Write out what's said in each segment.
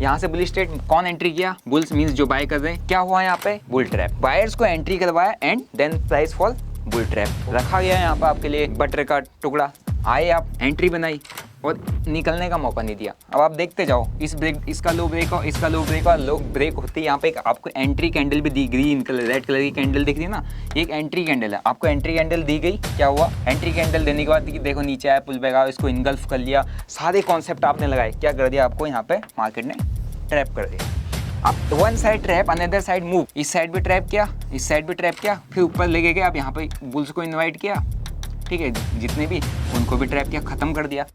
यहाँ से bullish trade कौन एंट्री किया? बुल्स मींस जो बाय कर रहे हैं। क्या हुआ यहाँ पे? Bull trap. बायर्स को एंट्री करवाया and then price fall, bull trap रखा गया है यहाँ पे आपके लिए बटर का टुकड़ा। आए आप, एंट्री बनाई और निकलने का मौका नहीं दिया। अब आप देखते जाओ, इस ब्रेक, इसका लो ब्रेक और इसका लो ब्रेक और लो ब्रेक होती है। यहाँ पे एक आपको एंट्री कैंडल भी दी, ग्रीन कलर रेड कलर की कैंडल दिख रही है ना, एक एंट्री कैंडल है। आपको एंट्री कैंडल दी गई, क्या हुआ? एंट्री कैंडल देने के बाद कि देखो नीचे आया, पुल बैक आया, इसको इनगल्फ कर लिया, सारे कॉन्सेप्ट आपने लगाए, क्या कर दिया? आपको यहाँ पे मार्केट ने ट्रैप कर दिया। अब one side trap, another side move, इस साइड भी ट्रैप किया, इस साइड भी ट्रैप किया, फिर ऊपर लेके गए। आप यहाँ पे बुल्स को इन्वाइट किया, ठीक है, जितने भी उनको भी ट्रैप किया, खत्म कर दिया।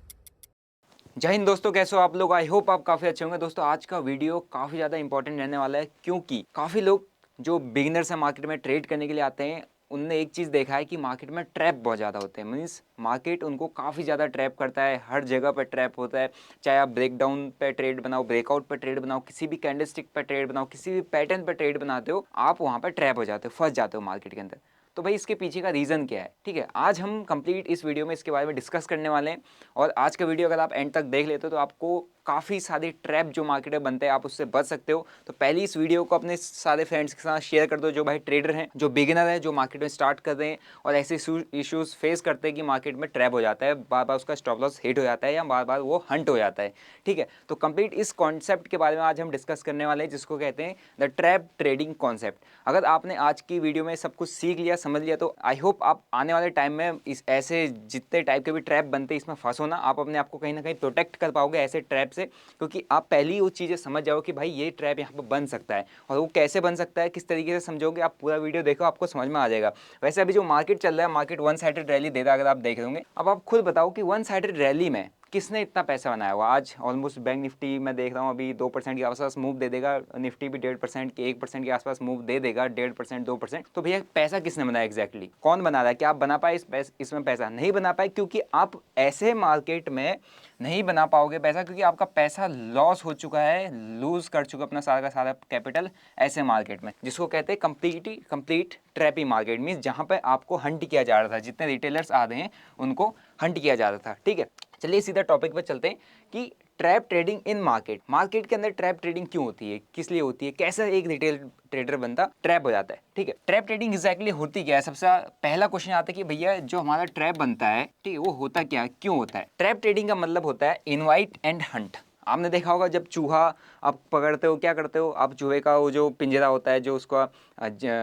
जय हिंद दोस्तों, कैसे हो आप लोग? आई होप आप काफ़ी अच्छे होंगे। दोस्तों आज का वीडियो काफ़ी ज़्यादा इंपॉर्टेंट रहने वाला है, क्योंकि काफ़ी लोग जो बिगिनर्स हैं मार्केट में ट्रेड करने के लिए आते हैं, उनने एक चीज़ देखा है कि मार्केट में ट्रैप बहुत ज़्यादा होते हैं। मीन्स मार्केट उनको काफ़ी ज़्यादा ट्रैप करता है, हर जगह पर ट्रैप होता है। चाहे आप ब्रेकडाउन पे ट्रेड बनाओ, ब्रेकआउट पे ट्रेड बनाओ, किसी भी कैंडलस्टिक पे ट्रेड बनाओ, किसी भी पैटर्न पे ट्रेड बनाते हो, आप वहाँ पर ट्रैप हो जाते हो, फंस जाते हो मार्केट के अंदर। तो भाई इसके पीछे का रीज़न क्या है? ठीक है, आज हम कंप्लीट इस वीडियो में इसके बारे में डिस्कस करने वाले हैं। और आज का वीडियो अगर आप एंड तक देख लेते हो तो आपको काफ़ी सारे ट्रैप जो मार्केट में बनते हैं, आप उससे बच सकते हो। तो पहले इस वीडियो को अपने सारे फ्रेंड्स के साथ शेयर कर दो, जो भाई ट्रेडर हैं, जो बिगिनर हैं, जो मार्केट में स्टार्ट कर रहे हैं और ऐसे इश्यूज़ फेस करते हैं कि मार्केट में ट्रैप हो जाता है, बार बार उसका स्टॉप लॉस हिट हो जाता है या बार बार वो हंट हो जाता है। ठीक है, तो कंप्लीट इस कॉन्सेप्ट के बारे में आज हम डिस्कस करने वाले हैं, जिसको कहते हैं द ट्रैप ट्रेडिंग कॉन्सेप्ट। अगर आपने आज की वीडियो में सब कुछ सीख लिया, समझ लिया, तो आई होप आप आने वाले टाइम में इस ऐसे जितने टाइप के भी ट्रैप बनते हैं इसमें फंसो ना, आप अपने आप को कहीं ना कहीं प्रोटेक्ट कर पाओगे ऐसे ट्रैप से। क्योंकि आप पहली वो चीज़ें समझ जाओ कि भाई ये ट्रैप यहाँ पर बन सकता है, और वो कैसे बन सकता है, किस तरीके से समझोगे, आप पूरा वीडियो देखो, आपको समझ में आ जाएगा। वैसे अभी जो मार्केट चल रहा है, मार्केट वन साइडेड रैली दे रहा है, अगर आप देख रहे होंगे। अब आप खुद बताओ कि वन साइडेड रैली में किसने इतना पैसा बनाया हुआ? आज ऑलमोस्ट बैंक निफ्टी मैं देख रहा हूँ अभी 2% के आसपास मूव दे देगा, निफ्टी भी 1.5% के 1% के आसपास मूव दे देगा, 1.5% 2%। तो भैया पैसा किसने बनाया एग्जैक्टली? कौन बना रहा है? क्या आप बना पाए इसमें पैसा? नहीं बना पाए, क्योंकि आप ऐसे मार्केट में नहीं बना पाओगे पैसा, क्योंकि आपका पैसा लॉस हो चुका है, लूज कर चुका अपना सारा का सारा कैपिटल ऐसे मार्केट में, जिसको कहते हैं कंप्लीट ट्रैपी मार्केट। मीन्स जहाँ पे आपको हंट किया जा रहा था, जितने रिटेलर्स आ रहे हैं उनको हंट किया जा रहा था। ठीक है, चलिए सीधा टॉपिक पे चलते हैं कि ट्रैप ट्रेडिंग इन मार्केट के अंदर ट्रैप ट्रेडिंग क्यों होती है, किस लिए होती है, कैसे एक रिटेल ट्रेडर बनता ट्रैप हो जाता है। ठीक है, ट्रैप ट्रेडिंग एग्जैक्टली होती क्या है? सबसे पहला क्वेश्चन आता है कि भैया जो हमारा ट्रैप बनता है, ठीक है, वो होता क्या है, क्यों होता है? ट्रैप ट्रेडिंग का मतलब होता है इनवाइट एंड हंट। आपने देखा होगा जब चूहा आप पकड़ते हो, क्या करते हो आप? चूहे का वो जो पिंजरा होता है, जो उसका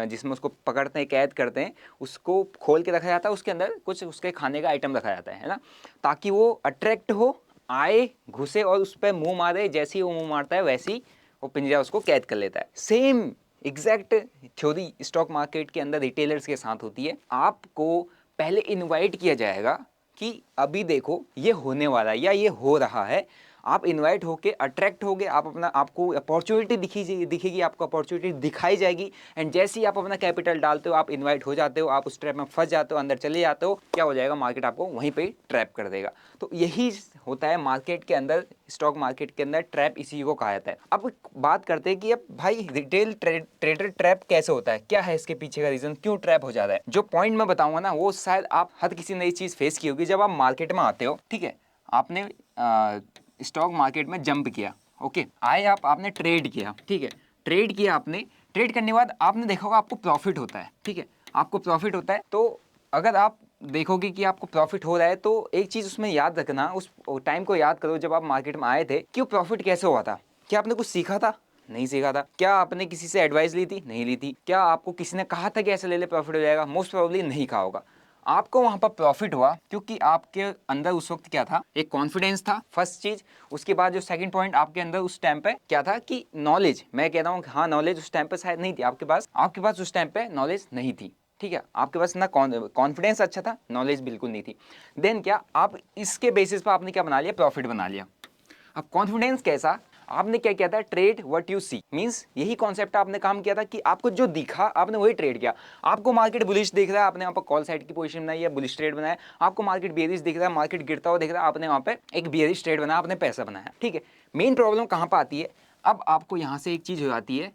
जिसमें उसको पकड़ते हैं, कैद करते हैं, उसको खोल के रखा जाता है, उसके अंदर कुछ उसके खाने का आइटम रखा जाता है ना, ताकि वो अट्रैक्ट हो, आए, घुसे और उस पर मुंह मारे। जैसे ही वो मुंह मारता है वैसे ही वो पिंजरा उसको कैद कर लेता है। Same exact theory stock market के अंदर रिटेलर्स के साथ होती है। आपको पहले इनवाइट किया जाएगा कि अभी देखो ये होने वाला है या ये हो रहा है। आप इनवाइट होके अट्रैक्ट होगे, आप अपना, आपको अपॉर्चुनिटी दिखेगी, आपको अपॉर्चुनिटी दिखाई जाएगी। एंड जैसे ही आप अपना कैपिटल डालते हो, आप इनवाइट हो जाते हो, आप उस ट्रैप में फंस जाते हो, अंदर चले जाते हो, क्या हो जाएगा? मार्केट आपको वहीं पे ट्रैप कर देगा। तो यही होता है मार्केट के अंदर, स्टॉक मार्केट के अंदर ट्रैप इसी को कहा जाता है। अब बात करते हैं कि अब भाई रिटेल ट्रेडर ट्रैप कैसे होता है, क्या है इसके पीछे का रीजन, क्यों ट्रैप हो जाता है? जो पॉइंट मैं बताऊंगा ना, वो शायद आप हर किसी नई चीज फेस की होगी। जब आप मार्केट में आते हो, ठीक है, आपने स्टॉक मार्केट में जंप किया, ओके, आए आप, आपने ट्रेड किया, ठीक है, ट्रेड किया आपने, ट्रेड करने के बाद आपने देखा होगा आपको प्रॉफिट होता है, ठीक है, आपको प्रॉफिट होता है। तो अगर आप देखोगे कि आपको प्रॉफिट हो रहा है, तो एक चीज़ उसमें याद रखना, उस टाइम को याद करो जब आप मार्केट में आए थे, कि वो प्रॉफिट कैसे हुआ था। क्या आपने कुछ सीखा था? नहीं सीखा था। क्या आपने किसी से एडवाइस ली थी? नहीं ली थी। क्या आपको किसी ने कहा था कि ऐसे ले ले प्रॉफिट हो जाएगा? मोस्ट प्रोबेबली नहीं कहा होगा। आपको वहां पर प्रॉफिट हुआ क्योंकि आपके अंदर उस वक्त क्या था? एक कॉन्फिडेंस था, फर्स्ट चीज। उसके बाद जो सेकंड पॉइंट आपके अंदर उस टाइम पे क्या था कि नॉलेज। मैं कह रहा हूँ हाँ, नॉलेज उस टाइम पे शायद नहीं थी आपके पास उस टाइम पे नॉलेज नहीं थी। ठीक है, आपके पास ना कॉन्फिडेंस अच्छा था, नॉलेज बिल्कुल नहीं थी। देन क्या, आप इसके बेसिस पर आपने क्या बना लिया? प्रॉफिट बना लिया। अब कॉन्फिडेंस कैसा? आपने क्या किया था? Trade what you see. Means यही कॉन्सेप्ट आपने काम किया था कि आपको जो दिखा आपने वही ट्रेड किया। आपको मार्केट बुलिश दिख रहा है, आपने वहां पर कॉल साइड की पोजीशन बनाई है, बुलिश ट्रेड बनाया। आपको मार्केट बेयरिश दिख रहा है, मार्केट गिरता हुआ दिख रहा है, आपने वहां पे एक बेयरिश ट्रेड बनाया, आपने पैसा बनाया। ठीक है, मेन प्रॉब्लम कहां पर आती है? अब आपको यहां से एक चीज हो जाती है,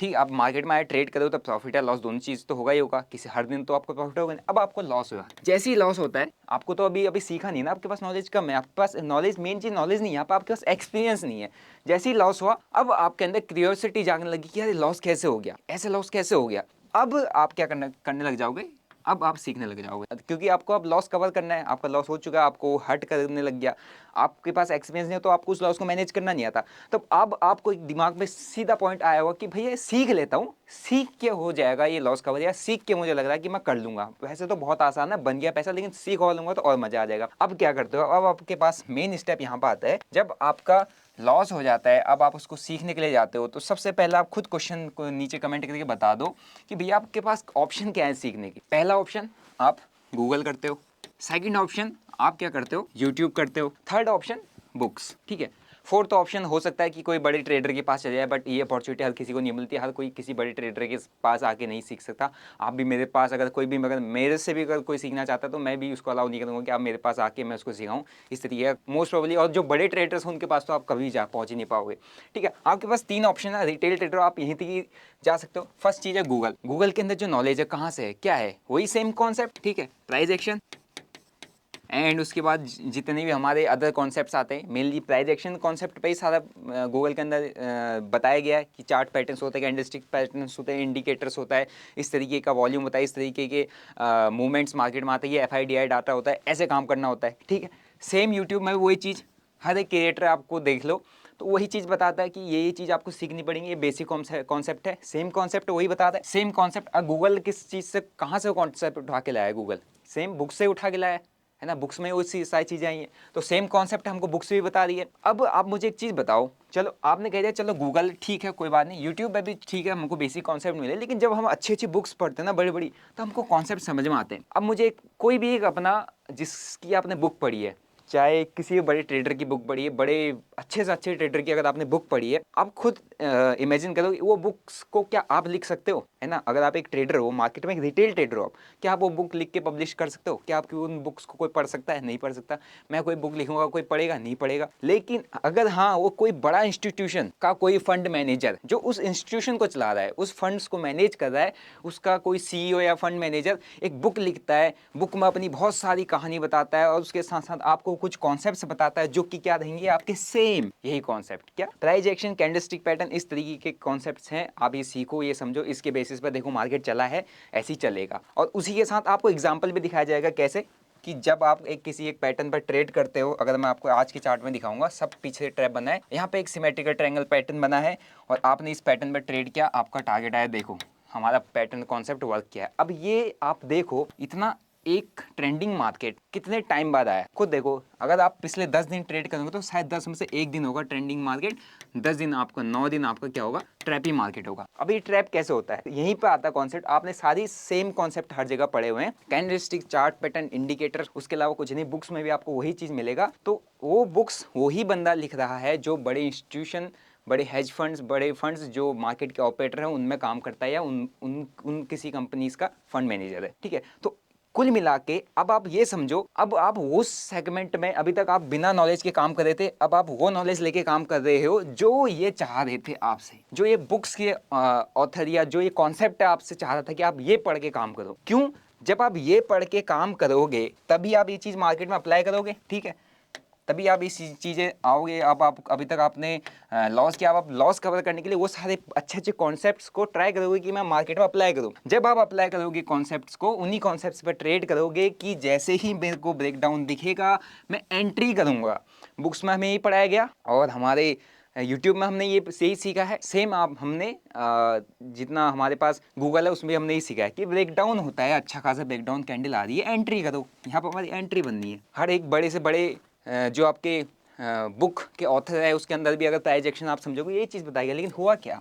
ठीक है, आप मार्केट में आए ट्रेड करो तो प्रॉफिट या लॉस दोनों चीज़ तो होगा ही होगा, किसी हर दिन तो आपको प्रॉफिट होगा नहीं। अब आपको लॉस हुआ, जैसे ही लॉस होता है आपको तो अभी सीखा नहीं ना, आपके पास नॉलेज कम है, आपके पास नॉलेज, मेन चीज़ नॉलेज नहीं है, आपके पास एक्सपीरियंस नहीं है। जैसे ही लॉस हुआ अब आपके अंदर क्यूरियोसिटी जागने लगी कि यार लॉस कैसे हो गया, ऐसे लॉस कैसे हो गया। अब आप क्या करने लग जाओगे, अब आप सीखने लग जाओगे, क्योंकि आपको अब लॉस कवर करना है, आपका लॉस हो चुका है, आपको हर्ट करने लग गया, आपके पास एक्सपीरियंस नहीं है तो आपको उस लॉस को मैनेज करना नहीं आता। तो अब आपको एक दिमाग में सीधा पॉइंट आया होगा कि भैया सीख लेता हूँ, सीख के हो जाएगा ये लॉस कवर, या सीख के मुझे लग रहा है कि मैं कर लूंगा। वैसे तो बहुत आसान है, बन गया पैसा, लेकिन सीख और लूंगा तो और मजा आ जाएगा। अब क्या करते हो, अब आपके पास मेन स्टेप यहाँ पर आता है, जब आपका लॉस हो जाता है अब आप उसको सीखने के लिए जाते हो, तो सबसे पहले आप खुद क्वेश्चन को नीचे कमेंट करके बता दो कि भैया आपके पास ऑप्शन क्या है सीखने की। पहला ऑप्शन आप गूगल करते हो, सेकंड ऑप्शन आप क्या करते हो, यूट्यूब करते हो, थर्ड ऑप्शन बुक्स, ठीक है। फोर्थ ऑप्शन हो सकता है कि कोई बड़े ट्रेडर के पास चले जाए, बट ये अपॉर्चुनिटी हर किसी को नहीं मिलती, हर कोई किसी बड़े ट्रेडर के पास आके नहीं सीख सकता। आप भी मेरे पास अगर कोई भी, मगर मेरे से भी अगर कोई सीखना चाहता है तो मैं भी उसको अलाउ नहीं करूँगा कि आप मेरे पास आके मैं उसको सिखाऊँ, इस तरीके मोस्ट प्रोबेबली। और जो बड़े ट्रेडर्स हैं उनके पास तो आप कभी पहुँच ही नहीं पाओगे, ठीक है। आपके पास तीन ऑप्शन है, रिटेल ट्रेडर आप यहीं तक जा सकते हो। फर्स्ट चीज़ है गूगल, गूगल के अंदर जो नॉलेज है कहाँ से है, क्या है, वही सेम कॉन्सेप्ट, ठीक है, प्राइस एक्शन एंड उसके बाद जितने भी हमारे अदर कॉन्सेप्ट्स आते हैं, मेनली प्राइस एक्शन कॉन्सेप्ट पे ही सारा गूगल के अंदर बताया गया है कि चार्ट पैटर्न्स होते हैं, कैंडलस्टिक पैटर्न्स होते हैं, इंडिकेटर्स होता है, इस तरीके का वॉल्यूम होता है, इस तरीके के मूवमेंट्स मार्केट में आते हैं, FIDI डाटा होता है, ऐसे काम करना होता है, ठीक है। सेम यूट्यूब में वही चीज़, हर एक क्रिएटर आपको देख लो तो वही चीज़ बताता है कि ये चीज़ आपको सीखनी पड़ेगी, ये बेसिक कॉन्सेप्ट है, सेम कॉन्सेप्ट वही बताता है, सेम कॉन्सेप्ट। गूगल किस चीज़ से, कहाँ से कॉन्सेप्ट उठा के लाया है, गूगल सेम बुक से उठा के लाया है ना, बुक्स में उसी सारी चीज़ें आई हैं, तो सेम कॉन्सेप्ट हमको बुक्स भी बता रही है। अब आप मुझे एक चीज़ बताओ, चलो आपने कह दिया चलो गूगल ठीक है कोई बात नहीं, यूट्यूब पे भी ठीक है, हमको बेसिक कॉन्सेप्ट मिले, लेकिन जब हम अच्छी अच्छी बुक्स पढ़ते हैं ना बड़ी बड़ी, तो हमको कॉन्सेप्ट समझ में आते हैं। अब मुझे कोई भी एक अपना, जिसकी आपने बुक पढ़ी है, चाहे किसी भी बड़े ट्रेडर की बुक पढ़ी है, बड़े अच्छे से अच्छे ट्रेडर की अगर आपने बुक पढ़ी है, आप खुद इमेजिन करो वो बुक्स को क्या आप लिख सकते हो, है ना। अगर आप एक ट्रेडर हो, मार्केट में एक रिटेल ट्रेडर हो, क्या आप वो बुक लिख के पब्लिश कर सकते हो, क्या आपकी उन बुक्स को कोई पढ़ सकता है, नहीं पढ़ सकता। मैं कोई बुक लिखूंगा कोई पढ़ेगा, नहीं पढ़ेगा। लेकिन अगर हाँ वो कोई बड़ा इंस्टीट्यूशन का कोई फंड मैनेजर जो उस इंस्टीट्यूशन को चला रहा है, उस फंड्स को मैनेज कर रहा है, उसका कोई CEO या फंड मैनेजर एक बुक लिखता है, बुक में अपनी बहुत सारी कहानी बताता है और उसके साथ साथ आपको कुछ कॉन्सेप्ट्स बताता है जो कि क्या रहेंगे आपके सेम यही कॉन्सेप्ट, क्या प्राइस एक्शन, कैंडलस्टिक पैटर्न, इस तरीके के कॉन्सेप्ट्स हैं। आप ये सीखो, ये समझो, इसके बेसिस पर देखो मार्केट चला है, ऐसे ही चलेगा। और उसी के साथ आपको एग्जाम्पल भी दिखाया जाएगा कैसे, कि जब आप किसी एक पैटर्न पर ट्रेड करते हो, अगर मैं आपको आज के चार्ट में दिखाऊंगा, सब पीछे ट्रैप बना है, यहाँ पे एक सिमेट्रिकल ट्रायंगल पैटर्न बना है और आपने इस पैटर्न पर ट्रेड किया, आपका टारगेट आया, देखो हमारा पैटर्न कॉन्सेप्ट वर्क किया है। अब ये आप देखो, इतना एक ट्रेंडिंग मार्केट कितने टाइम बाद आया, खुद देखो। अगर आप पिछले 10 दिन ट्रेड करोगे तो शायद 10 में से एक दिन होगा ट्रेंडिंग मार्केट, 10 दिन आपका, 9 दिन आपका क्या होगा, ट्रैपी मार्केट होगा। अब ये ट्रैप कैसे होता है, यहीं पे आता है कॉन्सेप्ट। आपने सारी सेम कॉन्सेप्ट हर जगह पढ़े हुए हैं, कैंडलस्टिक, चार्ट पैटर्न, इंडिकेटर, उसके अलावा कुछ नहीं, बुक्स में भी आपको वही चीज़ मिलेगा। तो वो बुक्स वही बंदा लिख रहा है जो बड़े इंस्टीट्यूशन, बड़े हेज फंड्स, बड़े फंड्स जो मार्केट के ऑपरेटर हैं उनमें काम करता है, या उन किसी कंपनीज का फंड मैनेजर है, ठीक है। तो कुल मिला के अब आप ये समझो, अब आप उस सेगमेंट में अभी तक आप बिना नॉलेज के काम कर रहे थे, अब आप वो नॉलेज लेके काम कर रहे हो जो ये चाह रहे थे आपसे, जो ये बुक्स के ऑथर या जो ये कॉन्सेप्ट है आपसे चाह रहा था कि आप ये पढ़ के काम करो। क्यों? जब आप ये पढ़ के काम करोगे तभी आप ये चीज़ मार्केट में अप्लाई करोगे, ठीक है, तभी आप इस चीज़ें आओगे। अब आप अभी तक आपने लॉस किया, अब आप लॉस कवर करने के लिए वो सारे अच्छे अच्छे कॉन्सेप्ट्स को ट्राई करोगे कि मैं मार्केट में अप्लाई करूँ। जब आप अप्लाई करोगे कॉन्सेप्ट्स को, उन्हीं कॉन्सेप्ट्स पर ट्रेड करोगे कि जैसे ही मेरे को ब्रेकडाउन दिखेगा मैं एंट्री करूँगा। बुक्स में हमें यही पढ़ाया गया और हमारे यूट्यूब में हमने ये सही सीखा है, सेम आप हमने जितना हमारे पास गूगल है उसमें हमने ये सीखा है कि ब्रेकडाउन होता है, अच्छा खासा ब्रेकडाउन कैंडल आ रही है, एंट्री करो। यहाँ पर हमारी एंट्री बननी है। हर एक बड़े से बड़े जो आपके बुक के ऑथर है उसके अंदर भी अगर प्राइस एक्शन आप समझोगे ये चीज़ बताएगा। लेकिन हुआ क्या,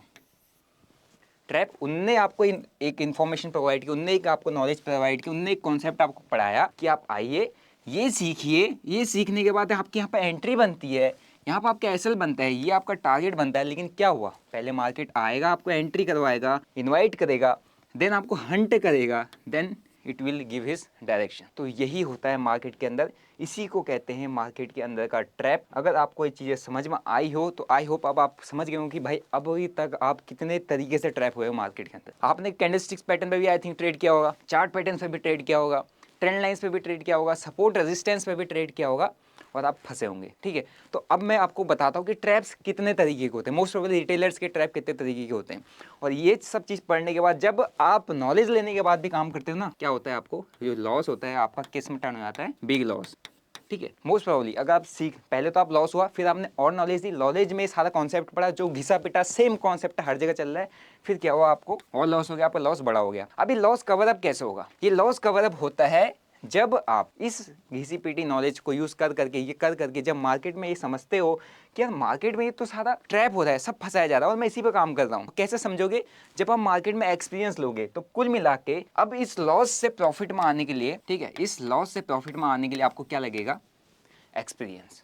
ट्रैप, उनने आपको एक इन्फॉर्मेशन प्रोवाइड की, उनने एक आपको नॉलेज प्रोवाइड की, उनने एक कॉन्सेप्ट आपको पढ़ाया कि आप आइए ये सीखिए, ये सीखने के बाद आपकी यहाँ पर एंट्री बनती है, यहाँ पर आपका एसएल बनता है, ये आपका टारगेट बनता है। लेकिन क्या हुआ, पहले मार्केट आएगा, आपको एंट्री करवाएगा, इन्वाइट करेगा, देन आपको हंट करेगा, then it will give his direction. तो यही होता है मार्केट के अंदर, इसी को कहते हैं मार्केट के अंदर का ट्रैप। अगर आपको ये चीज़ें समझ में आई हो तो आई होप अब आप समझ गए हो कि भाई अभी तक आप कितने तरीके से ट्रैप हुए हो मार्केट के अंदर। आपने कैंडलस्टिक्स पैटर्न पे भी आई थिंक ट्रेड किया होगा, चार्ट पैटर्न पे भी ट्रेड किया होगा, ट्रेंड लाइंस पे भी ट्रेड किया होगा, सपोर्ट रेजिस्टेंस पे भी ट्रेड किया होगा और आप फंसे होंगे। ठीक है, तो अब मैं आपको बताता हूँ कि ट्रैप्स कितने तरीके के होते हैं, मोस्ट प्रोबेबली रिटेलर्स के ट्रैप कितने तरीके के होते हैं। और ये सब चीज़ पढ़ने के बाद जब आप नॉलेज लेने के बाद भी काम करते हो ना, क्या होता है आपको जो लॉस होता है आपका किस में टर्न हो जाता है, बिग लॉस। ठीक है, मोस्ट प्रोबेबली अगर आप पहले तो आप लॉस हुआ, फिर आपने और नॉलेज दी, नॉलेज में सारा कॉन्सेप्ट पढ़ा जो घिसा पिटा सेम कॉन्सेप्ट हर जगह चल रहा है, फिर क्या हुआ आपको और लॉस हो गया, आपका लॉस बड़ा हो गया। अभी लॉस कवर अप कैसे होगा? ये लॉस कवर अप होता है जब आप इस घिसी पीटी नॉलेज को यूज कर करके जब मार्केट में ये समझते हो कि यार मार्केट में ये तो सारा ट्रैप हो रहा है, सब फंसाया जा रहा है और मैं इसी पे काम कर रहा हूँ। कैसे समझोगे? जब आप मार्केट में एक्सपीरियंस लोगे। तो कुल मिला के अब इस लॉस से प्रॉफिट में आने के लिए, ठीक है, इस लॉस से प्रॉफिट में आने के लिए आपको क्या लगेगा? एक्सपीरियंस।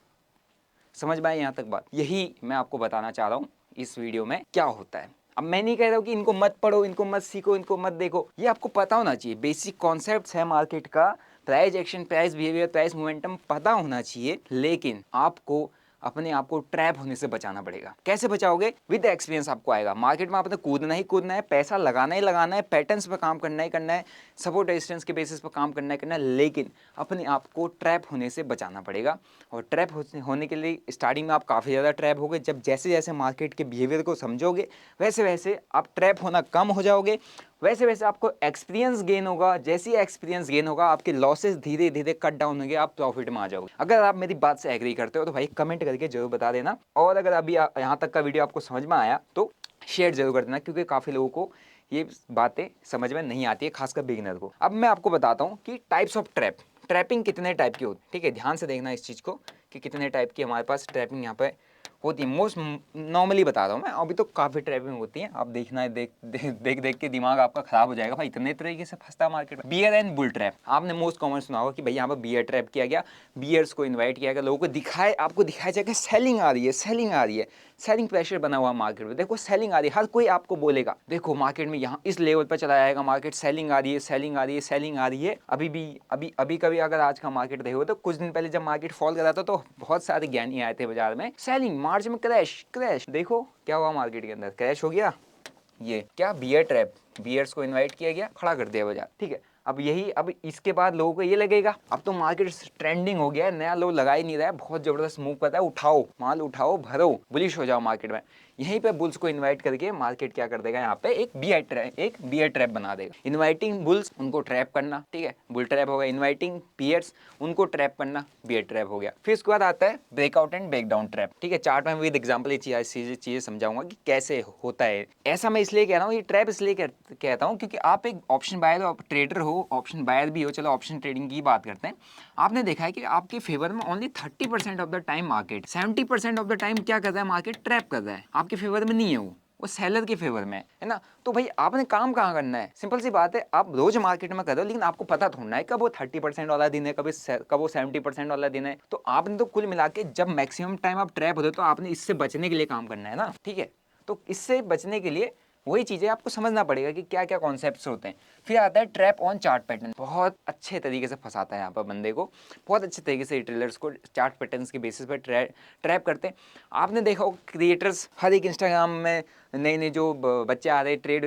समझ में आए यहाँ तक बात? यही मैं आपको बताना चाह रहा हूँ इस वीडियो में क्या होता है। अब मैं नहीं कह रहा हूँ कि इनको मत पढ़ो, इनको मत सीखो, इनको मत देखो, ये आपको पता होना चाहिए। बेसिक कॉन्सेप्ट्स है मार्केट का, price action, price behaviour, price momentum पता होना चाहिए, लेकिन आपको अपने आप को ट्रैप होने से बचाना पड़ेगा। कैसे बचाओगे? विद एक्सपीरियंस आपको आएगा। मार्केट में आपने कूदना ही कूदना है, पैसा लगाना ही लगाना है, पैटर्न्स पर काम करना ही करना है, सपोर्ट रेजिस्टेंस के बेसिस पर काम करना है, लेकिन अपने आप को ट्रैप होने से बचाना पड़ेगा। और ट्रैप होने के लिए स्टार्टिंग में आप काफ़ी ज़्यादा ट्रैप होगे। जब जैसे जैसे मार्केट के बिहेवियर को समझोगे वैसे वैसे आप ट्रैप होना कम हो जाओगे, वैसे वैसे आपको एक्सपीरियंस गेन होगा। जैसे ही एक्सपीरियंस गेन होगा आपके लॉसेस धीरे धीरे कट डाउन होंगे, आप प्रॉफिट में आ जाओगे। अगर आप मेरी बात से एग्री करते हो तो भाई कमेंट करके जरूर बता देना। और अगर अभी यहाँ तक का वीडियो आपको समझ में आया तो शेयर जरूर कर देना, क्योंकि काफ़ी लोगों को ये बातें समझ में नहीं आती है, खासकर बिगिनर को। अब मैं आपको बताता हूँ कि टाइप्स ऑफ ट्रैप, ट्रैपिंग कितने टाइप की होती है। ठीक है, ध्यान से देखना इस चीज़ को कि कितने टाइप की हमारे पास ट्रैपिंग यहाँ पे होती है। मोस्ट नॉर्मली बता रहा हूँ मैं, अभी तो काफ़ी ट्रैपिंग होती है। आप देखना है, देख के दिमाग आपका खराब हो जाएगा भाई, इतने तरीके से फंसता है मार्केट में। बियर एंड बुल ट्रैप, आपने मोस्ट कॉमन सुना होगा कि भाई यहाँ पर बियर ट्रैप किया गया, बियर्स को इन्वाइट किया गया, लोगों को दिखाए, आपको दिखाया जाएगा सेलिंग आ रही है, सेलिंग आ रही है, सेलिंग प्रेशर बना हुआ मार्केट में। देखो सेलिंग आ रही है, हर कोई आपको बोलेगा देखो मार्केट में यहाँ इस लेवल पर चला जाएगा, मार्केट सेलिंग आ रही है, सेलिंग आ रही है, सेलिंग आ रही है। अभी कभी अगर आज का मार्केट देखो तो कुछ दिन पहले जब मार्केट फॉल कर रहा था तो बहुत सारे ज्ञानी आए थे बाजार में, सेलिंग, मार्च में क्रैश क्रैश। देखो क्या हुआ मार्केट के अंदर, क्रैश हो गया। ये क्या? बियर ट्रैप, बियर्स को इनवाइट किया गया, खड़ा कर दिया बाजार। ठीक है, अब इसके बाद लोगों को ये लगेगा अब तो मार्केट ट्रेंडिंग हो गया है, नया लोग लगा ही नहीं रहा है, बहुत जबरदस्त मूव करता है, उठाओ माल, उठाओ भरो, बुलिश हो जाओ मार्केट में। यहीं पे बुल्स को इनवाइट करके मार्केट क्या कर देगा, यहाँ पे एक बियर ट्रैप बना देगा। इनवाइटिंग बुल्स, उनको ट्रैप करना, ठीक है, बुल ट्रैप हो गया। इनवाइटिंग बियर्स, उनको ट्रैप करना, बियर ट्रैप हो गया। फिर उसके बाद आता है ब्रेकआउट एंड ब्रेकडाउन ट्रैप। ठीक है, चार्ट में विद एग्जांपल ये चीजें समझाऊंगा कि कैसे होता है। ऐसा मैं इसलिए कह रहा हूँ, ये ट्रैप इसलिए कहता हूँ क्योंकि आप एक ऑप्शन बायर और ट्रेडर हो, ऑप्शन बायर भी हो, चलो ऑप्शन ट्रेडिंग की बात करते हैं। आपने देखा है कि आपके फेवर में only 30% of the time market, 70% of the time क्या कर रहा है, मार्केट ट्रैप कर रहा है, आपके फेवर में नहीं है, वो सेलर के फेवर में है ना। तो भाई आपने काम कहाँ करना है? सिंपल सी बात है, आप रोज मार्केट में करो, लेकिन आपको पता थोड़ा है कब वो 30% वाला दिन है, कब वो 70% वाला दिन है। तो आपने तो कुल मिला के जब मैक्सिमम टाइम आप ट्रैप होते हो तो आपने इससे बचने के लिए काम करना है ना। ठीक है, तो इससे बचने के लिए वही चीज़ें आपको समझना पड़ेगा कि क्या क्या कॉन्सेप्ट्स होते हैं। फिर आता है ट्रैप ऑन चार्ट पैटर्न, बहुत अच्छे तरीके से फंसाता है यहाँ पर बंदे को, बहुत अच्छे तरीके से ट्रेलर्स को चार्ट पैटर्न्स के बेसिस पर ट्रैप करते हैं। आपने देखा हो क्रिएटर्स हर एक इंस्टाग्राम में नए नए जो बच्चे आ रहे ट्रेड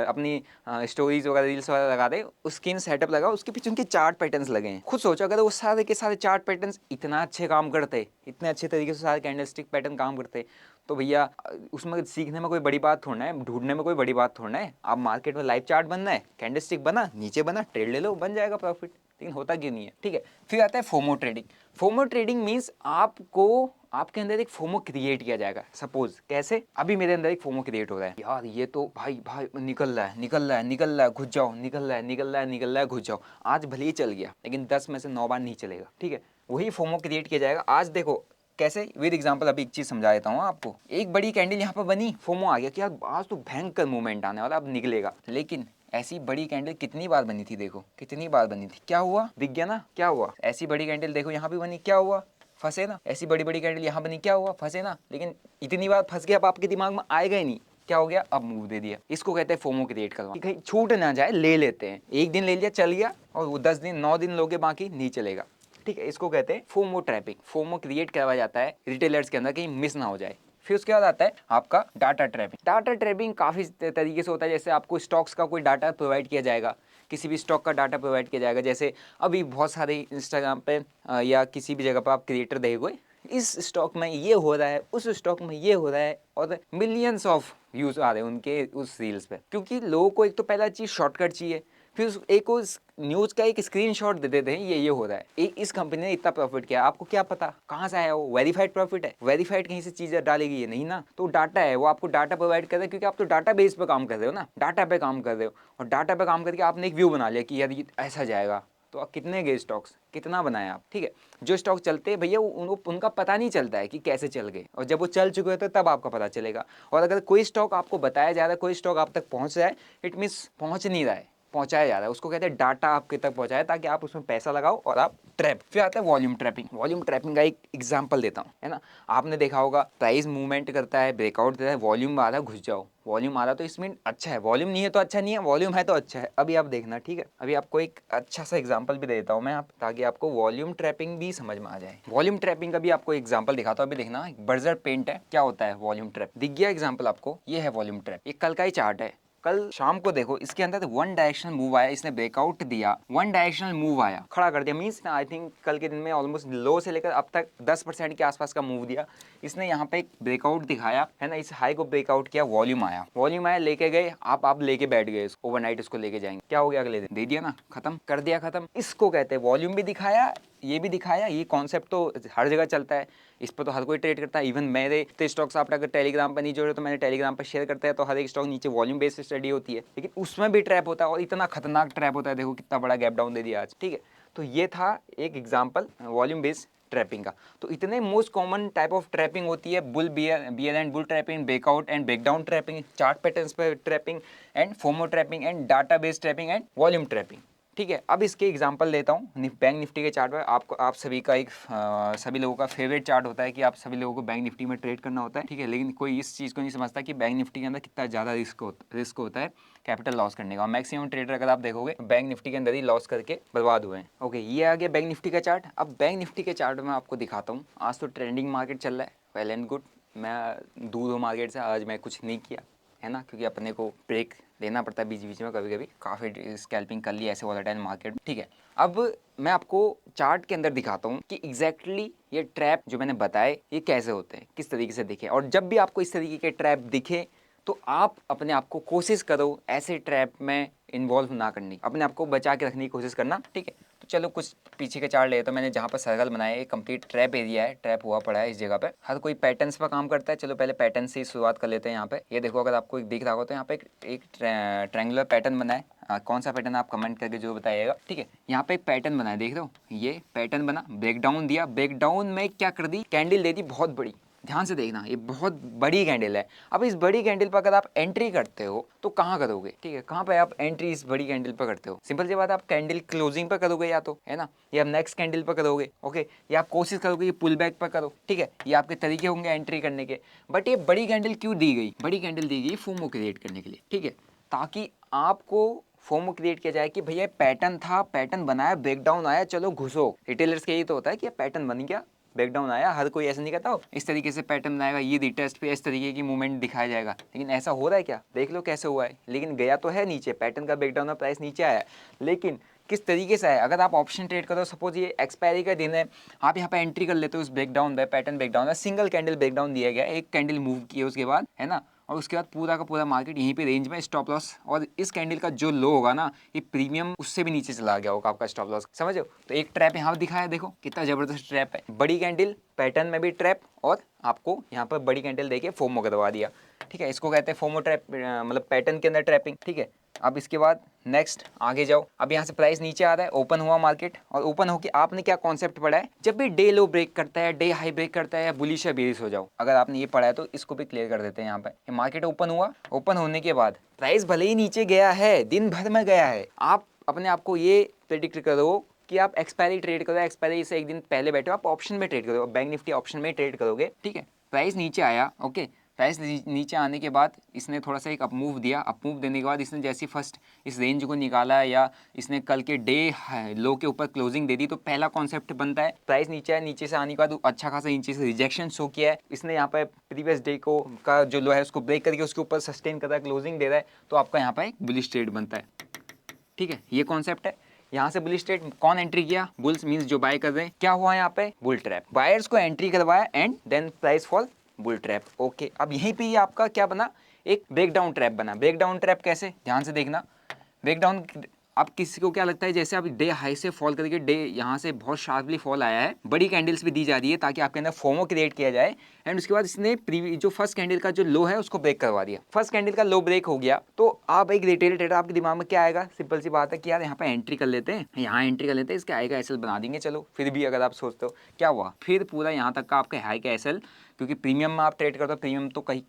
अपनी स्टोरीज वगैरह रील्स वगैरह लगा दे, स्क्रीन सेटअप लगा, उसके पीछे उनके चार्ट पैटर्न्स लगे हैं। खुद सोचो अगर वो सारे के सारे चार्ट पैटर्न्स इतना अच्छे काम करते, इतने अच्छे तरीके से सारे कैंडलस्टिक पैटर्न काम करते, तो भैया उसमें सीखने में कोई बड़ी बात थोड़ा है, ढूंढने में कोई बड़ी बात थोड़ा है। आप मार्केट में लाइव चार्ट बनना है, कैंडलस्टिक बना, नीचे बना, ट्रेड ले लो, बन जाएगा प्रॉफिट। लेकिन होता क्यों नहीं है? ठीक है, फिर आता है FOMO trading. FOMO trading means आपको आपके अंदर एक फोमो क्रिएट किया जाएगा। सपोज कैसे? अभी मेरे अंदर एक फोमो क्रिएट हो रहा है, यार ये तो भाई निकल रहा है, घुस जाओ, निकल रहा है, घुस जाओ। आज भले ही चल गया, लेकिन 10 में से 9 बार नहीं चलेगा। ठीक है, वही फोमो क्रिएट किया जाएगा। आज देखो कैसे, विद एग्जांपल अभी एक चीज समझा देता हूँ आपको। एक बड़ी कैंडल यहाँ पर बनी, फोमो आ गया कि यार आज तो भयंकर मूवमेंट आने वाला, अब निकलेगा। लेकिन ऐसी बड़ी कैंडल कितनी बार बनी थी, देखो कितनी बार बनी थी, क्या हुआ? दिख गया ना, क्या हुआ? ऐसी बड़ी कैंडल देखो यहाँ भी बनी, क्या हुआ? फंसे ना। ऐसी बड़ी बड़ी कैंडल यहाँ बनी, क्या हुआ? फंसे ना। लेकिन इतनी बार फंस गया, अब आपके दिमाग में आएगा ही नहीं, क्या हो गया, अब मूव दे दिया। इसको कहते हैं फोमो क्रिएट करवा, कहीं छूट ना जाए, ले लेते हैं, एक दिन ले लिया चल गया, और वो 10 दिन 9 दिन लोगे बाकी नहीं चलेगा, ठीक है। इसको कहते हैं फोमो ट्रैपिंग। फोमो क्रिएट करवाया जाता है रिटेलर्स के अंदर, कहीं मिस ना हो जाए। फिर उसके बाद आता है आपका डाटा ट्रैपिंग। डाटा ट्रैपिंग काफ़ी तरीके से होता है, जैसे आपको स्टॉक्स का कोई डाटा प्रोवाइड किया जाएगा, किसी भी स्टॉक का डाटा प्रोवाइड किया जाएगा। जैसे अभी बहुत सारे इंस्टाग्राम पे या किसी भी जगह पर आप क्रिएटर देखोगे, इस स्टॉक में ये हो रहा है, उस स्टॉक में ये हो रहा है, और मिलियंस ऑफ व्यूज आ रहे हैं उनके उस रील्स पे, क्योंकि लोगों को एक तो पहला चीज़ शॉर्टकट चाहिए, फिर एक उस न्यूज़ का एक स्क्रीनशॉट दे देते हैं, ये हो रहा है, इस कंपनी ने इतना प्रॉफिट किया, आपको क्या पता कहाँ से आया, वो वेरीफाइड प्रॉफिट है, वेरीफाइड कहीं से चीज़ें डालेगी ये नहीं ना, तो डाटा है, वो आपको डाटा प्रोवाइड कर रहा है, क्योंकि आप तो डाटा बेस पे काम कर रहे हो ना, डाटा पे काम कर रहे हो, और डाटा पे काम करके आपने एक व्यू बना लिया कि यार ये ऐसा जाएगा, तो आप कितने गए स्टॉक्स, कितना बनाया आप, ठीक है। जो स्टॉक चलते हैं भैया उनका पता नहीं चलता है कि कैसे चल गए, और जब वो चल चुके होते हैं तब आपका पता चलेगा। और अगर कोई स्टॉक आपको बताया जा रहा है, कोई स्टॉक आप तक पहुंच रहा है, इट मीन्स पहुंच नहीं रहा है, पहुंचाया जा रहा है, उसको कहते हैं डाटा आपके तक पहुंचाए, ताकि आप उसमें पैसा लगाओ और आप ट्रैप। फिर आता है वॉल्यूम ट्रैपिंग। वॉल्यूम ट्रैपिंग का एक एग्जांपल देता हूँ, है ना। आपने देखा होगा प्राइस मूवमेंट करता है, ब्रेकआउट देता है, वॉल्यूम आ रहा है, घुस जाओ, वॉल्यूम आ रहा तो इसमें अच्छा है, वॉल्यूम नहीं है तो अच्छा नहीं है, वॉल्यूम है तो अच्छा है। अभी आप देखना, ठीक है, अभी आपको एक अच्छा सा एग्जांपल भी देता हूँ मैं, आप ताकि आपको वॉल्यूम ट्रैपिंग भी समझ में आ जाए। वॉल्यूम ट्रैपिंग का भी आपको एग्जांपल दिखाता हूँ, अभी देखना, बर्जर पेंट है, क्या होता है वॉल्यूम ट्रैप, दिख गया एग्जांपल आपको, ये है वॉल्यूम ट्रैप, ये कल का ही चार्ट है, कल शाम को देखो, इसके अंदर वन डायरेक्शनल मूव आया, इसने ब्रेकआउट दिया, वन डायरेक्शनल मूव आया, खड़ा कर दिया, मींस आई थिंक कल के दिन में ऑलमोस्ट लो से लेकर अब तक 10% के आसपास का मूव दिया इसने। यहाँ पे एक ब्रेकआउट दिखाया है ना, इस हाई को ब्रेकआउट किया, वॉल्यूम आया, लेके गए आप लेके बैठ गए, ओवरनाइट इसको लेके जाएंगे, क्या हो गया, अगले दिन दे दिया ना, खत्म कर दिया, खत्म। इसको कहते हैं वॉल्यूम भी दिखाया, ये भी दिखाया, ये कॉन्सेप्ट तो हर जगह चलता है, इस पर तो हर कोई ट्रेड करता है। इवन मेरे तो स्टॉक्स आप अगर टेलीग्राम पर नहीं जोड़े तो मैंने टेलीग्राम पर शेयर करता है, तो हर एक स्टॉक नीचे वॉल्यूम बेस्ड स्टडी होती है, लेकिन उसमें भी ट्रैप होता है, और इतना खतरनाक ट्रैप होता है, देखो कितना बड़ा गैप डाउन दे दिया आज, ठीक है। तो ये था एक एग्जाम्पल वॉल्यूम बेस्ड ट्रैपिंग का। तो इतने most common type of trapping होती है, bull bear and bull trapping, breakout and breakdown trapping, chart patterns पर trapping, and FOMO trapping, and data based trapping, and volume trapping, ठीक है। अब इसके एग्जांपल लेता हूँ बैंक निफ्टी के चार्ट पर। आपको आप सभी का एक सभी लोगों का फेवरेट चार्ट होता है कि आप सभी लोगों को बैंक निफ्टी में ट्रेड करना होता है, ठीक है, लेकिन कोई इस चीज़ को नहीं समझता कि बैंक निफ्टी के अंदर कितना ज़्यादा रिस्क होता है कैपिटल लॉस करने का। मैक्सिमम ट्रेडर अगर आप देखोगे बैंक निफ्टी के अंदर ही लॉस करके बर्बाद हुए हैं। ओके, ये आ गया बैंक निफ्टी का चार्ट। अब बैंक निफ्टी के चार्ट में आपको दिखाता हूँ। आज तो ट्रेंडिंग मार्केट चल रहा है, वेल एंड गुड, मैं दूर हूँ मार्केट से, आज मैं कुछ नहीं किया है ना, क्योंकि अपने को ब्रेक लेना पड़ता है बीच बीच में, कभी कभी काफ़ी स्कैल्पिंग कर ली ऐसे वॉलेटाइल मार्केट, ठीक है। अब मैं आपको चार्ट के अंदर दिखाता हूँ कि एग्जैक्टली ये ट्रैप जो मैंने बताए ये कैसे होते हैं, किस तरीके से दिखे, और जब भी आपको इस तरीके के ट्रैप दिखे तो आप अपने आप को कोशिश करो ऐसे ट्रैप में इन्वॉल्व ना करनी, अपने आप को बचा के रखने की कोशिश करना, ठीक है। तो चलो कुछ पीछे के चार्ट ले, तो मैंने जहाँ पर सर्कल बनाया है कंप्लीट ट्रैप एरिया है, ट्रैप हुआ पड़ा है इस जगह पे। हर कोई पैटर्न्स पर काम करता है, चलो पहले पैटर्न से ही शुरुआत कर लेते हैं। यहाँ पे ये देखो, अगर आपको एक दिख रहा हो तो यहाँ पे एक ट्रायंगुलर पैटर्न बना है। कौन सा पैटर्न आप कमेंट करके जो बताइएगा, ठीक है। यहाँ पे एक पैटर्न बना है, देख रहे हो, ये पैटर्न बना, ब्रेकडाउन दिया, ब्रेकडाउन में क्या कर दी, कैंडल दे दी बहुत बड़ी, ध्यान से देखना, ये बहुत बड़ी कैंडल है। अब इस बड़ी कैंडल पर अगर आप एंट्री करते हो तो कहाँ करोगे, ठीक है, कहाँ पे आप एंट्री इस बड़ी कैंडल पर करते हो, सिंपल सी बात, आप कैंडल क्लोजिंग पर करोगे या तो, है ना, या आप नेक्स्ट कैंडल पर करोगे, ओके, या आप कोशिश करोगे कि पुल बैक पर करो, ठीक है, ये आपके तरीके होंगे एंट्री करने के। बट ये बड़ी कैंडल क्यों दी गई, बड़ी कैंडल दी गई फोमो क्रिएट करने के लिए, ठीक है, ताकि आपको फोमो क्रिएट किया जाए कि भैया पैटर्न था, पैटर्न बनाया, ब्रेकडाउन आया, चलो घुसो। रिटेलर्स के यही तो होता है कि पैटर्न बन गया, ब्रेकडाउन आया, हर कोई ऐसा नहीं कहता हो इस तरीके से पैटर्न बनाएगा, ये रिटेस्ट पे इस तरीके की मूवमेंट दिखाया जाएगा, लेकिन ऐसा हो रहा है क्या, देख लो कैसे हुआ है। लेकिन गया तो है नीचे, पैटर्न का ब्रेकडाउन में प्राइस नीचे आया, लेकिन किस तरीके से है। अगर आप ऑप्शन ट्रेड करो, सपोज ये एक्सपायरी का दिन है, आप यहाँ पे एंट्री कर लेते हो उस ब्रेकडाउन पे, पैटर्न ब्रेकडाउन है, सिंगल कैंडल ब्रेकडाउन दिया गया, एक कैंडल मूव किया उसके बाद, है ना, और उसके बाद पूरा का पूरा मार्केट यहीं पे रेंज में स्टॉप लॉस, और इस कैंडल का जो लो होगा ना, ये प्रीमियम उससे भी नीचे चला गया होगा आपका स्टॉप लॉस, समझ लो। तो एक ट्रैप यहाँ दिखाया, देखो कितना जबरदस्त ट्रैप है, बड़ी कैंडल, पैटर्न में भी ट्रैप, और आपको यहाँ पर बड़ी कैंडल देके फोमो करवा दिया, ठीक है। इसको कहते हैं फोमो ट्रैप, मतलब पैटर्न के अंदर ट्रैपिंग, ठीक है। अब इसके बाद नेक्स्ट आगे जाओ। अब यहाँ से प्राइस नीचे आ रहा है, ओपन हुआ मार्केट, और ओपन होके आपने क्या कॉन्सेप्ट पढ़ा है, जब भी डे लो ब्रेक करता है, डे हाई ब्रेक करता है, या बुलिश या बेरिश हो जाओ, अगर आपने ये पढ़ा है तो इसको भी क्लियर कर देते हैं। यहाँ पे मार्केट ओपन हुआ, ओपन होने के बाद प्राइस भले ही नीचे गया है, दिन भर में गया है, आप अपने आप को ये प्रेडिक्ट करो कि आप एक्सपायरी ट्रेड करो, एक्सपायरी से एक दिन पहले बैठो, आप ऑप्शन में ट्रेड करो, बैंक निफ्टी ऑप्शन में ट्रेड करोगे, ठीक है। प्राइस नीचे आया, ओके, प्राइस नीचे आने के बाद इसने थोड़ा सा एक अप मूव दिया। अप मूव देने के बाद इसने जैसे फर्स्ट इस रेंज को निकाला या इसने कल के डे लो के ऊपर क्लोजिंग दे दी, तो पहला कॉन्सेप्ट बनता है प्राइस नीचे है, नीचे से आने के बाद अच्छा खासा नीचे से रिजेक्शन शो किया है, इसने यहाँ पे प्रीवियस डे को का जो लो है उसको ब्रेक करके उसके ऊपर सस्टेन कर रहा है, क्लोजिंग दे रहा है, तो आपका यहाँ पे एक बुलिश ट्रेड बनता है। ठीक है, ये कॉन्सेप्ट है। यहाँ से बुलिश ट्रेड कौन एंट्री किया? बुल्स मींस जो बाय कर रहे हैं। क्या हुआ यहाँ पे? Bull trap. बायर्स को एंट्री करवाया and then price fall, bull trap. Okay, अब यहीं पे ये आपका क्या बना? एक ब्रेकडाउन ट्रैप बना। ब्रेकडाउन ट्रैप कैसे? ध्यान से देखना। ब्रेकडाउन, अब किसी को क्या लगता है जैसे अब डे हाई से फॉल करके डे यहाँ से बहुत शार्पली फॉल आया है, बड़ी कैंडल्स भी दी जा रही है ताकि आपके अंदर फोमो क्रिएट किया जाए, एंड उसके बाद इसने जो फर्स्ट कैंडल का जो लो है उसको ब्रेक करवा दिया। फर्स्ट कैंडल का लो ब्रेक हो गया तो आप एक रिटेल ट्रेडर, आपके दिमाग में क्या आएगा? सिंपल सी बात है कि यार यहाँ पे एंट्री कर लेते हैं, यहाँ एंट्री कर लेते हैं, इसका हाई का एसएल बना देंगे। चलो, फिर भी अगर आप सोचते हो क्या हुआ, फिर पूरा यहाँ तक का आपका हाई का एसएल, क्योंकि प्रीमियम में आप ट्रेड करते हो, प्रीमियम तो कहीं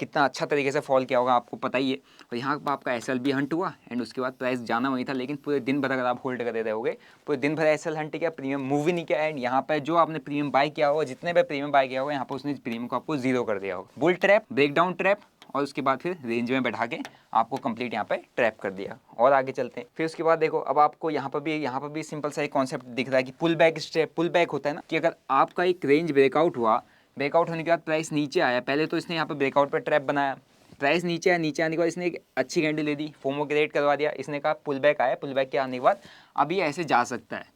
कितना अच्छा तरीके से फॉल किया होगा आपको पता ही है, और यहाँ पर आपका एसएल भी हंट हुआ एंड उसके बाद प्राइस जाना वही था, लेकिन पूरे दिन भर अगर आप होल्ड करते रहोगे, पूरे दिन भर एसएल हंट किया, प्रीमियम मूव ही नहीं किया, एंड यहाँ पर जो आपने प्रीमियम बाय किया होगा, जितने भी प्रीमियम बाय किया होगा, यहाँ पर उसने प्रीमियम को आपको जीरो कर दिया होगा। बुल ट्रैप, ब्रेकडाउन ट्रैप, और उसके बाद फिर रेंज में बैठा के आपको कंप्लीट यहाँ पे ट्रैप कर दिया। और आगे चलते हैं। फिर उसके बाद देखो, अब आपको यहाँ पर भी सिंपल सा एक कॉन्सेप्ट दिख रहा है कि pull back step. Pull back होता है ना कि अगर आपका एक रेंज ब्रेकआउट हुआ, ब्रेकआउट होने के बाद प्राइस नीचे आया, पहले तो इसने यहाँ पे ब्रेकआउट पर ट्रैप बनाया, प्राइस नीचे आया, नीचे आने के बाद इसने एक अच्छी कैंडल ले दी, फोमो क्रिएट करवा दिया, इसने कहा पुल बैक आया, पुल बैक के आने के बाद अब ये ऐसे जा सकता है,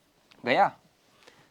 गया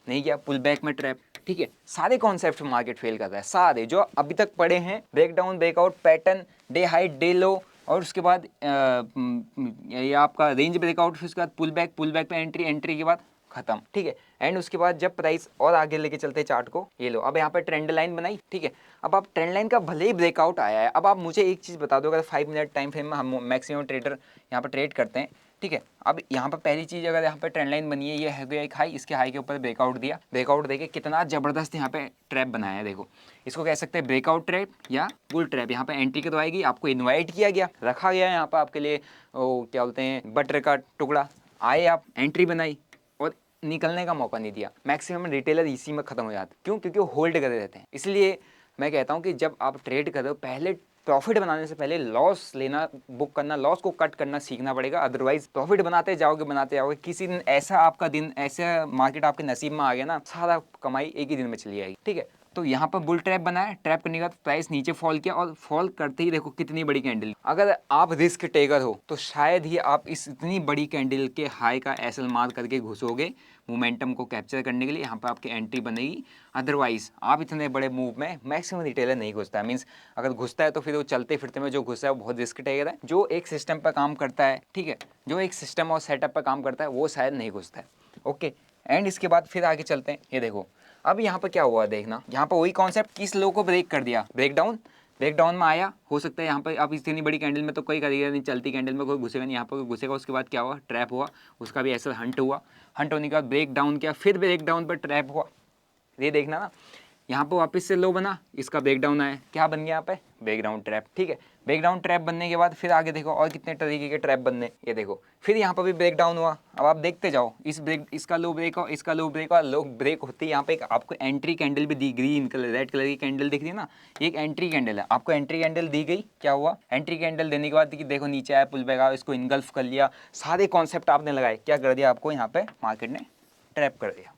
नहीं गया, पुल बैक में ट्रैप। ठीक है, सारे कॉन्सेप्ट मार्केट फेल कर रहा है, सारे जो अभी तक पड़े हैं, breakdown, breakout, pattern, day high, day लो, और उसके बाद ये आपका रेंज ब्रेकआउट, फिर उसके बाद पुल बैक, पुल बैक पे एंट्री, एंट्री के बाद खत्म। ठीक है, एंड उसके बाद जब प्राइस और आगे लेके चलते हैं चार्ट को, ये लो, अब यहाँ पे ट्रेंड लाइन बनाई। ठीक है, अब आप ट्रेंड लाइन का भले ही ब्रेकआउट आया है, अब आप मुझे एक चीज़ बता दो, अगर 5 मिनट टाइम फ्रेम में हम मैक्सिमम ट्रेडर यहाँ पर ट्रेड करते हैं, ठीक है, अब यहाँ पर पहली चीज़, अगर यहाँ पे ट्रेंड लाइन बनी है, ये है गया एक हाई, इसके हाई के ऊपर ब्रेकआउट दिया, ब्रेकआउट देके कितना ज़बरदस्त यहाँ पे ट्रैप बनाया है। देखो, इसको कह सकते हैं ब्रेकआउट ट्रैप या बुल ट्रैप। यहाँ पे एंट्री करवाएगी, आपको इन्वाइट किया गया, रखा गया है यहाँ पर आपके लिए, वो क्या बोलते हैं, बटर का टुकड़ा, आए आप, एंट्री बनाई और निकलने का मौका नहीं दिया। मैक्सिमम रिटेलर इसी में खत्म हो जाते, क्यों? क्योंकि वो होल्ड करे रहते हैं। इसलिए मैं कहता हूँ कि जब आप ट्रेड करो, पहले प्रॉफिट बनाने से पहले लॉस लेना, बुक करना, लॉस को कट करना सीखना पड़ेगा, अदरवाइज प्रॉफिट बनाते जाओगे, किसी दिन ऐसा आपका दिन, ऐसा मार्केट आपके नसीब में आ गया ना, सारा कमाई एक ही दिन में चली जाएगी। ठीक है, तो यहाँ पर बुल ट्रैप बनाया, ट्रैप करने के बाद प्राइस नीचे फॉल किया, और फॉल करते ही देखो कितनी बड़ी कैंडल। अगर आप रिस्क टेकर हो तो शायद ही आप इस इतनी बड़ी कैंडल के हाई का एसएल मार करके घुसोगे मोमेंटम को कैप्चर करने के लिए, यहाँ पर आपकी एंट्री बनेगी। अदरवाइज आप इतने बड़े मूव में मैक्सिमम रिटेलर नहीं घुसता है, मीन्स अगर घुसता है तो फिर वो चलते फिरते में जो घुसा है वो बहुत रिस्क टेकर है। जो एक सिस्टम पर काम करता है, ठीक है, जो एक सिस्टम और सेटअप पर काम करता है, वो शायद नहीं घुसता है। ओके, एंड इसके बाद फिर आगे चलते हैं। ये देखो, अब यहाँ पर क्या हुआ देखना, यहाँ पर वही कॉन्सेप्ट, किस लो को ब्रेक कर दिया, ब्रेकडाउन, ब्रेकडाउन में आया, हो सकता है यहाँ पर अब इतनी बड़ी कैंडल में तो कोई करेगा नहीं, चलती कैंडल में कोई घुसेगा नहीं, यहाँ पर कोई घुसेगा। उसके बाद क्या हुआ, ट्रैप हुआ, उसका भी ऐसा हंट हुआ, हंट होने के बाद ब्रेक डाउन किया, फिर ब्रेक डाउन पर ट्रैप हुआ। ये देखना ना, यहाँ पर वापस से लो बना, इसका ब्रेकडाउन आया, क्या बन गया यहाँ पे, ब्रेकडाउन ट्रैप। ठीक है, ब्रेकडाउन ट्रैप बनने के बाद फिर आगे देखो और कितने तरीके के ट्रैप बनने, ये देखो, फिर यहाँ पर भी ब्रेकडाउन हुआ। अब आप देखते जाओ, इसका लो ब्रेक और इसका लो ब्रेक, और लो ब्रेक होती है यहाँ पे एक आपको एंट्री कैंडल भी दी, ग्रीन कलर, रेड कलर की कैंडल दिख रही है ना, एक एंट्री कैंडल है, आपको एंट्री कैंडल दी गई। क्या हुआ, एंट्री कैंडल देने के बाद कि देखो नीचे आया, पुल बैक आया, इसको इनगल्फ कर लिया, सारे कॉन्सेप्ट आपने लगाए, क्या कर दिया, आपको यहाँ पे मार्केट ने ट्रैप कर दिया।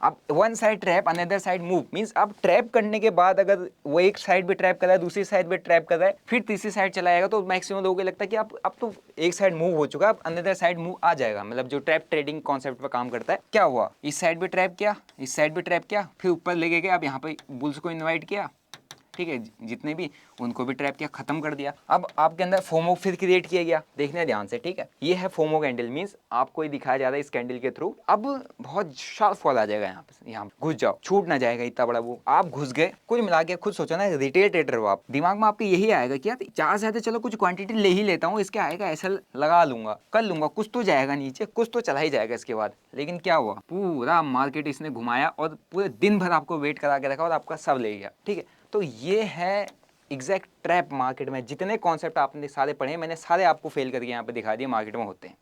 अब one side trap, another side move, means अब ट्रैप करने के बाद अगर वो एक साइड भी ट्रैप कर रहा है, दूसरी साइड भी ट्रैप कर रहा है, फिर तीसरी साइड चला जाएगा, तो मैक्सिमम लोगों को लगता है कि अब तो एक साइड मूव हो चुका है, अब अनदर साइड मूव आ जाएगा। मतलब जो ट्रैप ट्रेडिंग कॉन्सेप्ट पर काम करता है, क्या हुआ, इस साइड भी ट्रैप किया, इस साइड भी ट्रैप किया, फिर ऊपर लेके गए, अब यहाँ पे बुल्स को इन्वाइट किया, ठीक है, जितने भी उनको भी ट्रैप किया, खत्म कर दिया। अब आपके अंदर फोमो फिर क्रिएट किया गया, देखने ध्यान से, ठीक है, ये है फोमो कैंडल, मींस आपको ही दिखाया जा रहा है इस कैंडल के थ्रू। अब बहुत शार्प फॉल आ जाएगा, यहाँ घुस जाओ, छूट ना जाएगा इतना बड़ा वो, आप घुस गए। कुल मिला के खुद सोचो ना, रिटेल ट्रेडर हो आप, दिमाग में आपके यही आएगा कि यार चार से चलो कुछ क्वांटिटी ले ही लेता हूँ, इसके आएगा ऐसा लगा लूंगा, कर लूंगा, कुछ तो जाएगा नीचे, कुछ तो चला ही जाएगा इसके बाद। लेकिन क्या हुआ, पूरा मार्केट इसने घुमाया और पूरे दिन भर आपको वेट करा के रखा और आपका सब ले गया। ठीक है, तो ये है एग्जैक्ट ट्रैप मार्केट में। जितने कॉन्सेप्ट आपने सारे पढ़े, मैंने सारे आपको फेल करके यहाँ पे दिखा दिए, मार्केट में होते हैं।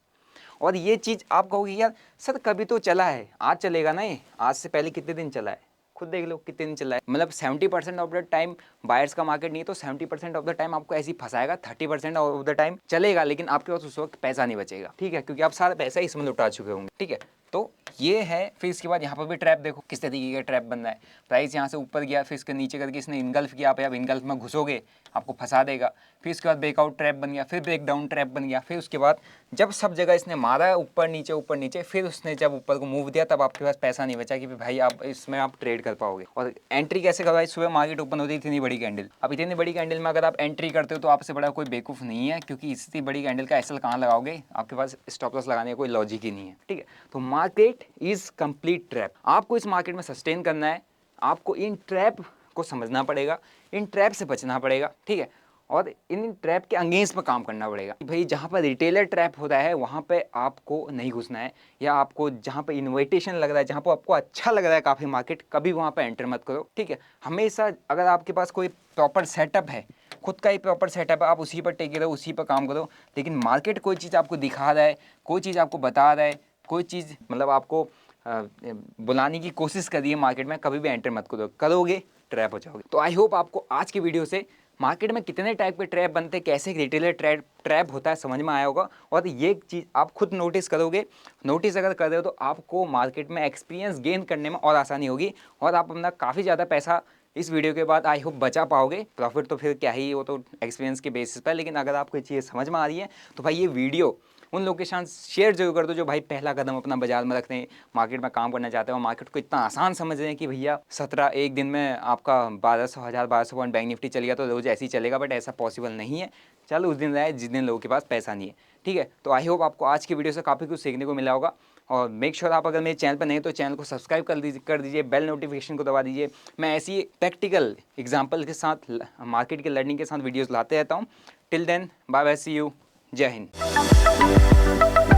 और ये चीज़ आप कहोगे यार सर कभी तो चला है, आज चलेगा नहीं, आज से पहले कितने दिन चला है, खुद देख लो कितने दिन चल रहा है। मतलब 70% ऑफ द टाइम बायर्स का मार्केट नहीं तो 70% ऑफ द टाइम आपको ऐसे ही फंसाएगा, 30% ऑफ द टाइम चलेगा, लेकिन आपके पास उस वक्त पैसा नहीं बचेगा, ठीक है, क्योंकि आप सारा पैसा इसमें लुटा चुके होंगे, ठीक है। तो ये है। फिर इसके बाद यहाँ पर भी ट्रैप देखो किस तरीके का ट्रैप बन रहा है। प्राइस यहाँ से ऊपर गया, फिर इसके नीचे करके इसने इनगल्फ किया, आप इनगल्फ में घुसोगे आपको फंसा देगा। फिर इसके बाद ब्रेकआउट ट्रैप बन गया, फिर ब्रेक डाउन ट्रैप बन गया। फिर उसके बाद जब सब जगह इसने मारा है ऊपर नीचे, फिर उसने जब ऊपर को मूव दिया तब आपके पास पैसा नहीं बचा कि भाई आप इसमें आप ट्रेड कर पाओगे। और एंट्री कैसे करवाई? सुबह मार्केट ओपन होती है इतनी बड़ी कैंडल, अब इतनी बड़ी कैंडल में अगर आप एंट्री करते हो तो आपसे बड़ा कोई बेवकूफ़ नहीं है, क्योंकि इतनी बड़ी कैंडल का एसएल कहाँ लगाओगे, आपके पास स्टॉप लॉस लगाने का कोई लॉजिक ही नहीं है, ठीक है। तो मार्केट इज कंप्लीट ट्रैप। आपको इस मार्केट में सस्टेन करना है, आपको इन ट्रैप को समझना पड़ेगा, इन ट्रैप से बचना पड़ेगा, ठीक है, और इन ट्रैप के अगेंस्ट में काम करना पड़ेगा। भाई जहाँ पर रिटेलर ट्रैप होता है वहाँ पे आपको नहीं घुसना है, या आपको जहाँ पे इन्विटेशन लग रहा है, जहाँ पर आपको अच्छा लग रहा है काफ़ी मार्केट, कभी वहाँ पे एंटर मत करो, ठीक है। हमेशा अगर आपके पास कोई प्रॉपर सेटअप है, खुद का ही प्रॉपर सेटअप है, आप उसी पर टेके रहो, उसी पर काम करो। लेकिन मार्केट कोई चीज़ आपको दिखा रहा है, कोई चीज़ आपको बता रहा है, कोई चीज़ मतलब आपको बुलाने की कोशिश करिए मार्केट में, कभी भी एंटर मत करो, करोगे ट्रैप हो जाओगे। तो आई होप आपको आज की वीडियो से मार्केट में कितने टाइप के ट्रैप बनते हैं, कैसे रिटेलर ट्रैप होता है समझ में आया होगा। और ये चीज़ आप खुद नोटिस करोगे, नोटिस अगर कर रहे हो तो आपको मार्केट में एक्सपीरियंस गेन करने में और आसानी होगी, और आप अपना काफ़ी ज़्यादा पैसा इस वीडियो के बाद आई होप बचा पाओगे। प्रॉफिट तो फिर क्या ही, वो तो एक्सपीरियंस के बेसिस पर, लेकिन अगर आपको ये चीज़ें समझ में आ रही है तो भाई ये वीडियो उन लोगों के साथ शेयर जरूर कर दो जो भाई पहला कदम अपना बाजार में रख रहे हैं, मार्केट में काम करना चाहते हो, मार्केट को इतना आसान समझ रहे हैं कि भैया 17 एक दिन में आपका 1200 पॉइंट बैंक निफ्टी चल गया तो रोज़ ऐसे ही चलेगा, बट ऐसा पॉसिबल नहीं है। चलो उस दिन रहे जिस दिन लोगों के पास पैसा नहीं है, ठीक है। तो आई होप आपको आज की वीडियो से काफ़ी कुछ सीखने को मिला होगा, और मेक श्योर आप अगर मेरे चैनल पर नहीं तो चैनल को सब्सक्राइब कर दीजिए, बेल नोटिफिकेशन को दबा दीजिए। मैं ऐसी प्रैक्टिकल एग्जाम्पल के साथ, मार्केट के लर्निंग के साथ वीडियोज़ लाते रहता हूँ। Till then bye bye, see you, जय हिंद।